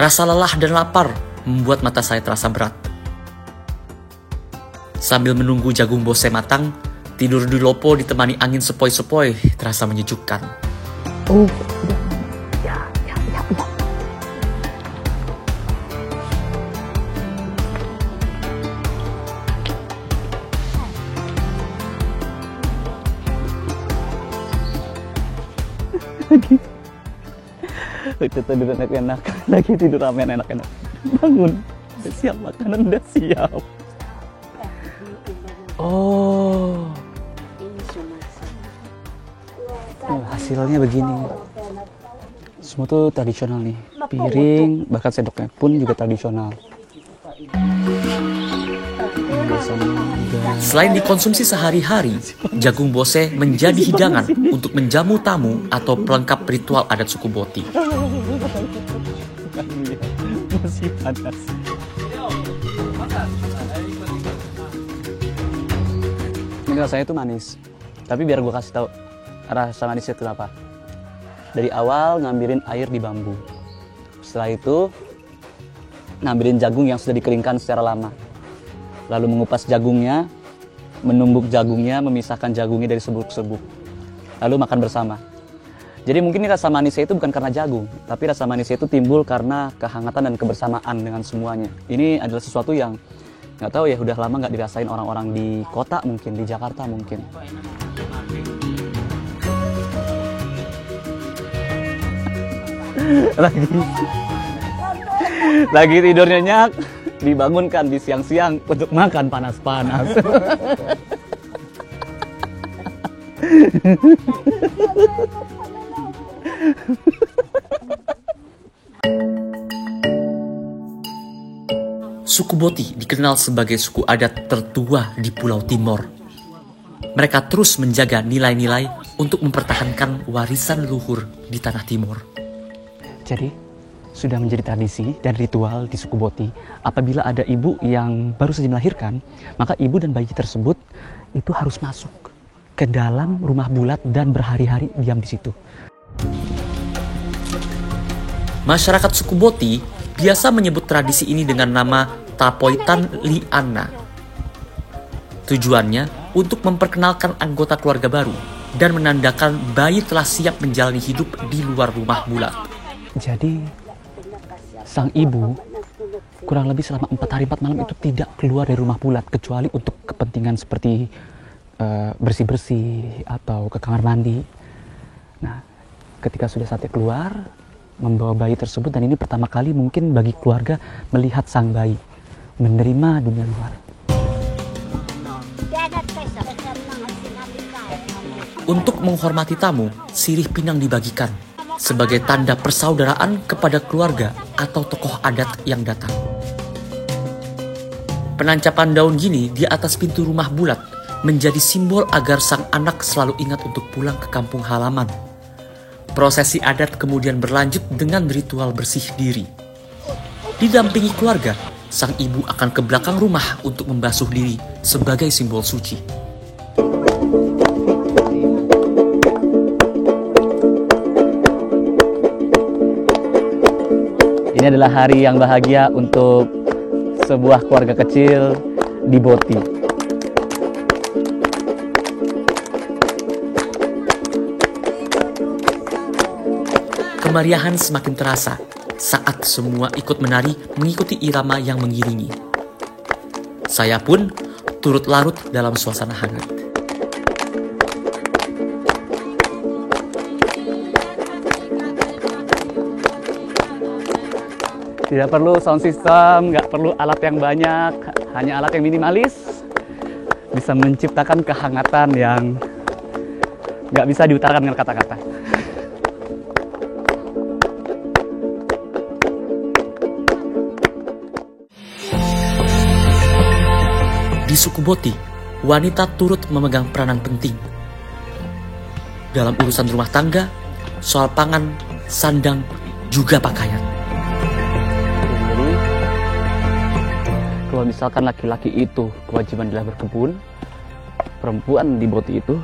Rasa lelah dan lapar membuat mata saya terasa berat. Sambil menunggu jagung bose matang, tidur di lopo ditemani angin sepoi-sepoi terasa menyejukkan. Oh, ya. Itu tidur enak-enak, lagi tidur ramen enak-enak. Bangun, udah siap makanan, udah siap. Oh, hasilnya begini. Semua tuh tradisional nih. Piring, bahkan sendoknya pun juga tradisional. Selain dikonsumsi sehari-hari, jagung bose menjadi hidangan untuk menjamu tamu atau pelengkap ritual adat suku Boti. Masih panas. Ini rasanya tuh manis. Tapi biar gue kasih tahu rasa manisnya itu apa. Dari awal ngambilin air di bambu. Setelah itu ngambilin jagung yang sudah dikeringkan secara lama. Lalu mengupas jagungnya, menumbuk jagungnya, memisahkan jagungnya dari serbuk-serbuk. Lalu makan bersama. Jadi mungkin ini rasa manisnya itu bukan karena jagung, tapi rasa manisnya itu timbul karena kehangatan dan kebersamaan dengan semuanya. Ini adalah sesuatu yang nggak tahu ya, udah lama nggak dirasain orang-orang di kota mungkin, di Jakarta mungkin. Lagi tidur nyenyak, dibangunkan di siang-siang untuk makan panas-panas. Suku Boti dikenal sebagai suku adat tertua di Pulau Timor. Mereka terus menjaga nilai-nilai untuk mempertahankan warisan luhur di tanah Timur. Jadi, sudah menjadi tradisi dan ritual di suku Boti, apabila ada ibu yang baru saja melahirkan, maka ibu dan bayi tersebut itu harus masuk ke dalam rumah bulat dan berhari-hari diam di situ. Masyarakat suku Boti biasa menyebut tradisi ini dengan nama Tapoitan Liana. Tujuannya untuk memperkenalkan anggota keluarga baru dan menandakan bayi telah siap menjalani hidup di luar rumah bulat. Jadi, sang ibu kurang lebih selama 4 hari 4 malam itu tidak keluar dari rumah bulat, kecuali untuk kepentingan seperti bersih-bersih atau ke kamar mandi. Nah, ketika sudah saatnya keluar, membawa bayi tersebut, dan ini pertama kali mungkin bagi keluarga melihat sang bayi menerima dunia luar. Untuk menghormati tamu, sirih pinang dibagikan sebagai tanda persaudaraan kepada keluarga atau tokoh adat yang datang. Penancapan daun gini di atas pintu rumah bulat menjadi simbol agar sang anak selalu ingat untuk pulang ke kampung halaman. Prosesi adat kemudian berlanjut dengan ritual bersih diri. Didampingi keluarga, sang ibu akan ke belakang rumah untuk membasuh diri sebagai simbol suci. Ini adalah hari yang bahagia untuk sebuah keluarga kecil di Boti. Kemeriahan semakin terasa saat semua ikut menari mengikuti irama yang mengiringi. Saya pun turut larut dalam suasana hangat. Tidak perlu sound system, nggak perlu alat yang banyak, hanya alat yang minimalis bisa menciptakan kehangatan yang nggak bisa diutarakan dengan kata-kata. Di suku Boti, wanita turut memegang peranan penting dalam urusan rumah tangga, soal pangan, sandang, juga pakaian. Kalau misalkan laki-laki itu kewajiban adalah berkebun, perempuan di Boti itu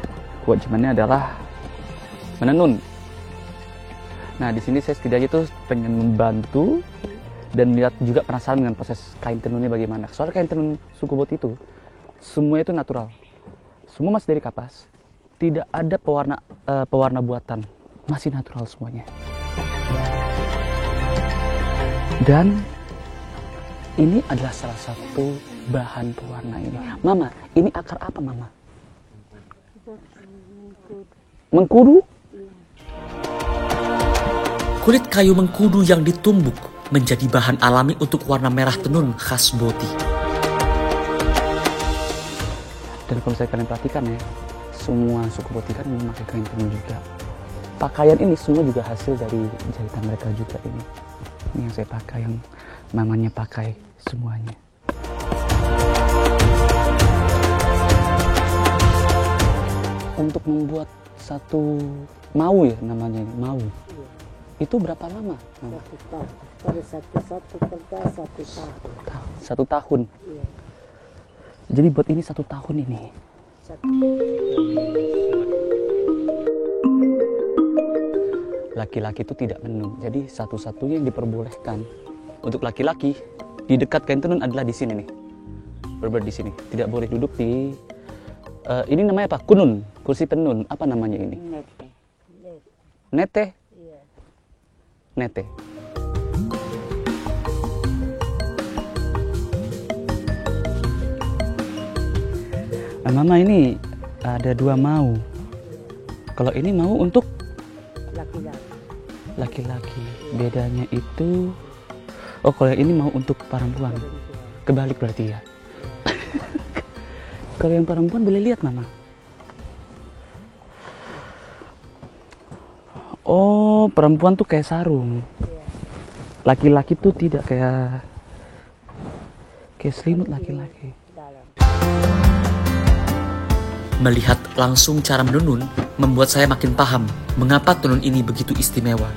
kewajibannya adalah menenun. Nah, di sini saya setidaknya itu pengen membantu dan lihat juga penasaran dengan proses kain tenunnya bagaimana. Soalnya kain tenun suku Boti itu semua itu natural, semua masih dari kapas, tidak ada pewarna buatan, masih natural semuanya. Dan ini adalah salah satu bahan pewarna ini. Mama, ini akar apa Mama? Mengkudu? Kulit kayu mengkudu yang ditumbuk menjadi bahan alami untuk warna merah tenun khas Boti. Dan kalau kalian perhatikan ya, semua suku Boti kan memakai kain tenun juga. Pakaian ini semua juga hasil dari jahitan mereka juga ini. Ini yang saya pakai, yang mamanya pakai semuanya. Untuk membuat satu mau ya namanya ini, mau. Itu berapa lama? 1 tahun. Pada satu kertas 1 tahun. 1 tahun. Iya. Jadi buat ini 1 tahun ini. Laki-laki itu tidak menenun. Jadi satu-satunya yang diperbolehkan untuk laki-laki di dekat kain tenun adalah di sini nih. Benar-benar di sini. Tidak boleh duduk di ini namanya apa? Kunun, kursi penenun. Apa namanya ini? Nete. Nete. Iya. Nete. Nah, Mama ini ada 2 mau. Kalau ini mau untuk Laki-laki. laki-laki. Bedanya itu, oh kalau yang ini mau untuk perempuan. Kebalik berarti ya. Kalau yang perempuan boleh lihat Mama. Oh, perempuan tuh kayak sarung. Laki-laki tuh tidak kayak selimut laki-laki. Dalam. Melihat langsung cara menenun membuat saya makin paham mengapa tenun ini begitu istimewa.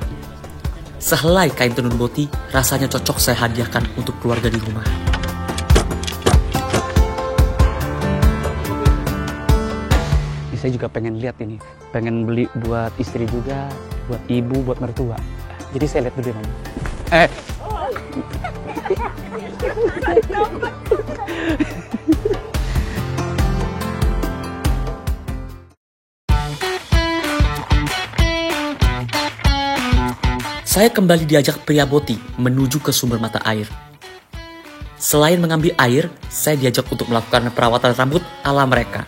Sehelai kain tenun Boti rasanya cocok saya hadiahkan untuk keluarga di rumah. Saya juga pengen lihat ini, pengen beli buat istri juga, buat ibu, buat mertua. Jadi saya lihat dulu ya Mama. Saya kembali diajak pria Boti menuju ke sumber mata air. Selain mengambil air, saya diajak untuk melakukan perawatan rambut ala mereka.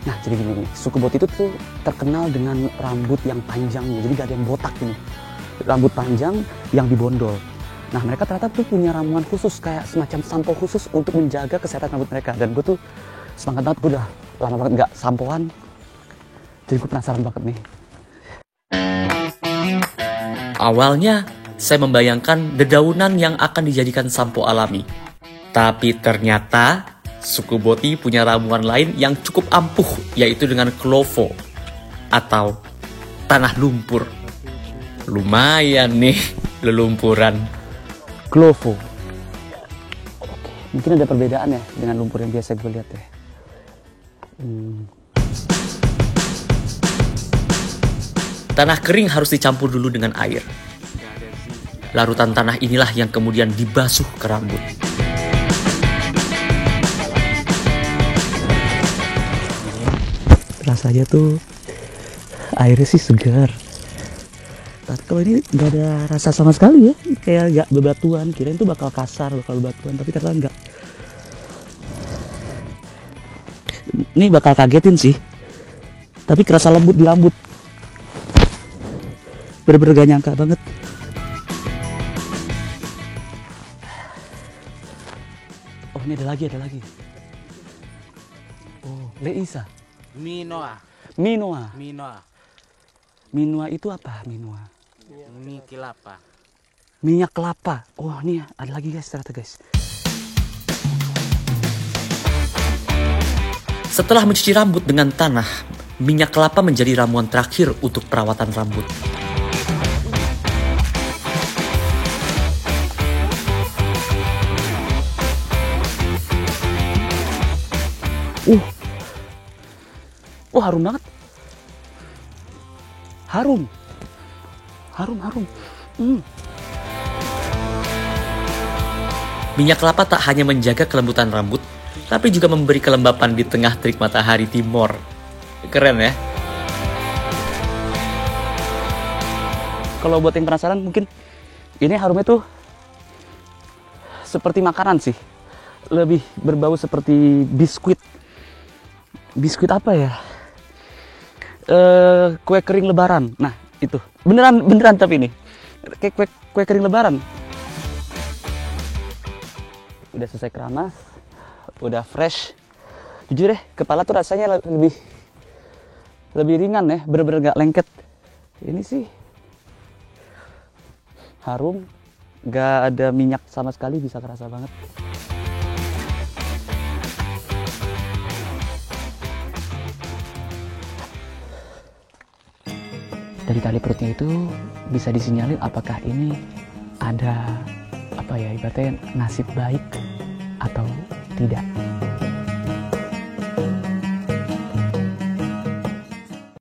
Nah, jadi gini nih, suku Boti itu tuh terkenal dengan rambut yang panjang, jadi gak ada yang botak ini. Rambut panjang yang dibondol. Nah, mereka ternyata tuh punya ramuan khusus, kayak semacam sampo khusus untuk menjaga kesehatan rambut mereka. Dan gue tuh semangat banget, gue udah lama banget gak sampoan. Jadi gue penasaran banget nih. Awalnya, saya membayangkan dedaunan yang akan dijadikan sampo alami. Tapi ternyata suku Boti punya ramuan lain yang cukup ampuh, yaitu dengan klovo atau tanah lumpur. Lumayan nih lelumpuran. Klovo. Oke, mungkin ada perbedaan ya dengan lumpur yang biasa gue lihat ya. Tanah kering harus dicampur dulu dengan air. Larutan tanah inilah yang kemudian dibasuh ke rambut. Rasanya tuh airnya sih segar. Tapi kalau ini nggak ada rasa sama sekali ya, kayak nggak bebatuan. Kirain tuh bakal kasar, bakal bebatuan, tapi ternyata nggak. Ini bakal kagetin sih, tapi kerasa lembut di rambut. Bener-bener gak nyangka banget. Oh ini ada lagi. Oh Leisa. Minoa. Minoa itu apa? Minoa. Mie kelapa. Minyak kelapa. Oh ini ada lagi guys, ternyata guys. Setelah mencuci rambut dengan tanah, minyak kelapa menjadi ramuan terakhir untuk perawatan rambut. Harum banget. Harum. Minyak kelapa tak hanya menjaga kelembutan rambut, tapi juga memberi kelembapan di tengah terik matahari timur. Keren ya? Kalau buat yang penasaran, mungkin ini harumnya tuh seperti makanan sih. Lebih berbau seperti biskuit. Biskuit apa ya? Kue kering lebaran. Nah, itu. Beneran tapi ini. Kayak kue kering lebaran. Udah selesai keramas, udah fresh. Jujur deh, kepala tuh rasanya lebih ringan ya, bener-bener gak lengket. Ini sih harum, gak ada minyak sama sekali, bisa kerasa banget. Dari tali perutnya itu bisa disinyalir apakah ini ada ibaratnya nasib baik atau tidak.